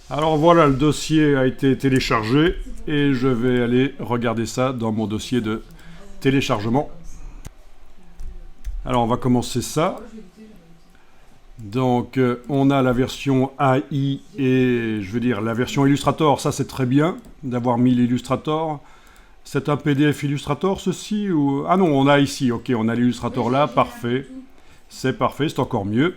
Alors voilà, le dossier a été téléchargé et je vais aller regarder ça dans mon dossier de téléchargement. Alors on va commencer ça. Donc on a la version AI et je veux dire la version Illustrator, ça c'est très bien d'avoir mis l'Illustrator. C'est un PDF Illustrator ceci ou... Ah non, on a ici, ok, on a l'Illustrator là, parfait. C'est parfait, c'est encore mieux.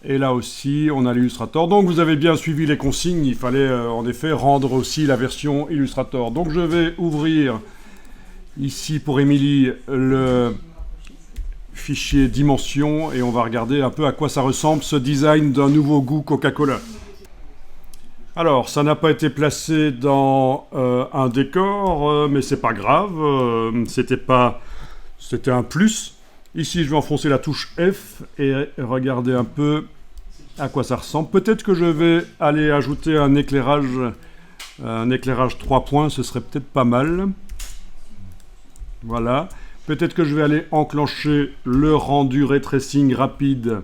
Et là aussi, on a l'Illustrator. Donc vous avez bien suivi les consignes, il fallait en effet rendre aussi la version Illustrator. Donc je vais ouvrir ici pour Émilie le fichier Dimension et on va regarder un peu à quoi ça ressemble ce design d'un nouveau goût Coca-Cola. Alors, ça n'a pas été placé dans un décor, mais c'est pas grave, c'était un plus. Ici, je vais enfoncer la touche F et regarder un peu à quoi ça ressemble. Peut-être que je vais aller ajouter un éclairage 3 points, ce serait peut-être pas mal. Voilà. Peut-être que je vais aller enclencher le rendu ray tracing rapide.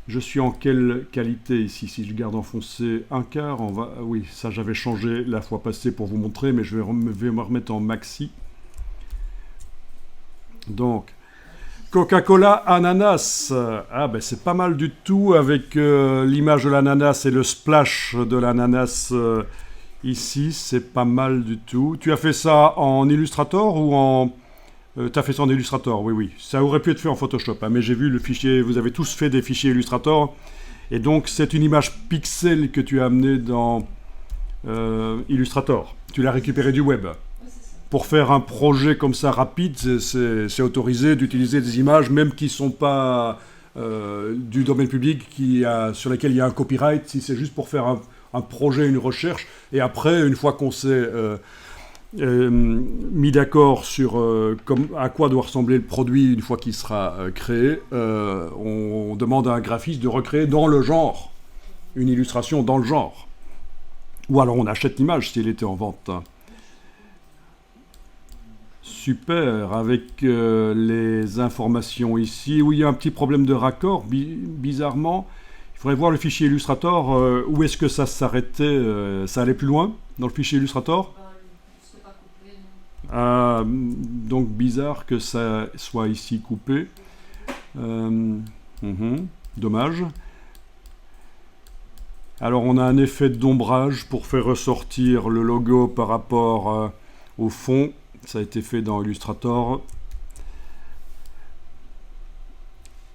Je suis en quelle qualité ici? Si je garde enfoncé un quart, on va... Oui, ça j'avais changé la fois passée pour vous montrer, mais je vais me remettre en maxi. Donc, Coca-Cola ananas. Ah ben c'est pas mal du tout avec l'image de l'ananas et le splash de l'ananas ici. C'est pas mal du tout. Tu as fait ça en Illustrator ou en... tu as fait ça en Illustrator, oui, oui. Ça aurait pu être fait en Photoshop, hein, mais j'ai vu le fichier, vous avez tous fait des fichiers Illustrator. Et donc, c'est une image pixel que tu as amenée dans Illustrator. Tu l'as récupérée du web. Pour faire un projet comme ça rapide, c'est autorisé d'utiliser des images, même qui ne sont pas du domaine public, sur lesquelles il y a un copyright, si c'est juste pour faire un projet, une recherche. Et après, une fois qu'on s'est... mis d'accord sur à quoi doit ressembler le produit une fois qu'il sera créé, on demande à un graphiste de recréer dans le genre, une illustration dans le genre. Ou alors on achète l'image si elle était en vente. Super, avec les informations ici. Oui, il y a un petit problème de raccord, bizarrement. Il faudrait voir le fichier Illustrator, où est-ce que ça s'arrêtait, ça allait plus loin dans le fichier Illustrator? Donc bizarre que ça soit ici coupé. Dommage. Alors on a un effet d'ombrage pour faire ressortir le logo par rapport au fond. Ça a été fait dans Illustrator.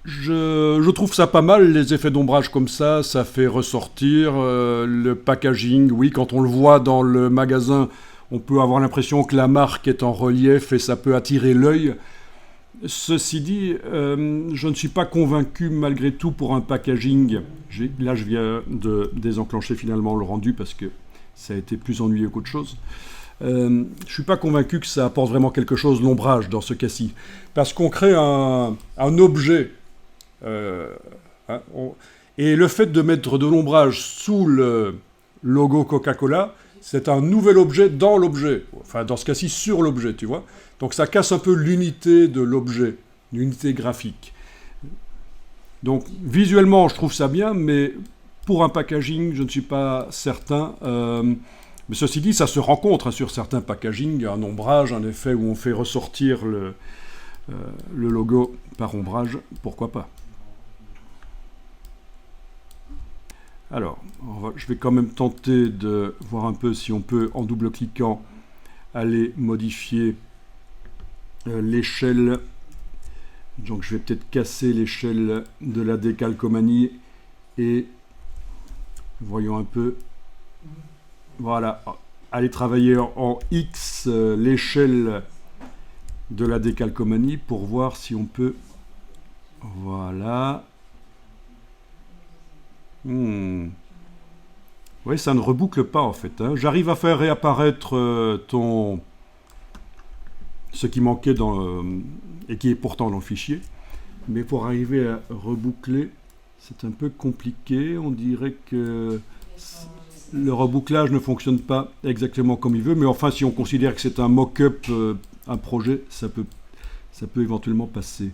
Je trouve ça pas mal, les effets d'ombrage comme ça fait ressortir le packaging. Oui, quand on le voit dans le magasin, on peut avoir l'impression que la marque est en relief et ça peut attirer l'œil. Ceci dit, je ne suis pas convaincu malgré tout pour un packaging. Là, je viens de désenclencher finalement le rendu parce que ça a été plus ennuyeux qu'autre chose. Je ne suis pas convaincu que ça apporte vraiment quelque chose, l'ombrage, dans ce cas-ci. Parce qu'on crée un objet. Et le fait de mettre de l'ombrage sous le logo Coca-Cola, c'est un nouvel objet dans l'objet. Enfin, dans ce cas-ci, sur l'objet, tu vois. Donc ça casse un peu l'unité de l'objet, l'unité graphique. Donc visuellement, je trouve ça bien, mais pour un packaging, je ne suis pas certain. Mais ceci dit, ça se rencontre sur certains packagings, un ombrage, un effet où on fait ressortir le logo par ombrage, pourquoi pas. Alors, je vais quand même tenter de voir un peu si on peut, en double-cliquant, aller modifier l'échelle. Donc je vais peut-être casser l'échelle de la décalcomanie et voyons un peu. Voilà, aller travailler en X l'échelle de la décalcomanie pour voir si on peut. Voilà. Oui, ça ne reboucle pas en fait. Hein. J'arrive à faire réapparaître ce qui manquait et qui est pourtant dans le fichier. Mais pour arriver à reboucler, c'est un peu compliqué. On dirait que le rebouclage ne fonctionne pas exactement comme il veut. Mais enfin, si on considère que c'est un mock-up, un projet, ça peut éventuellement passer.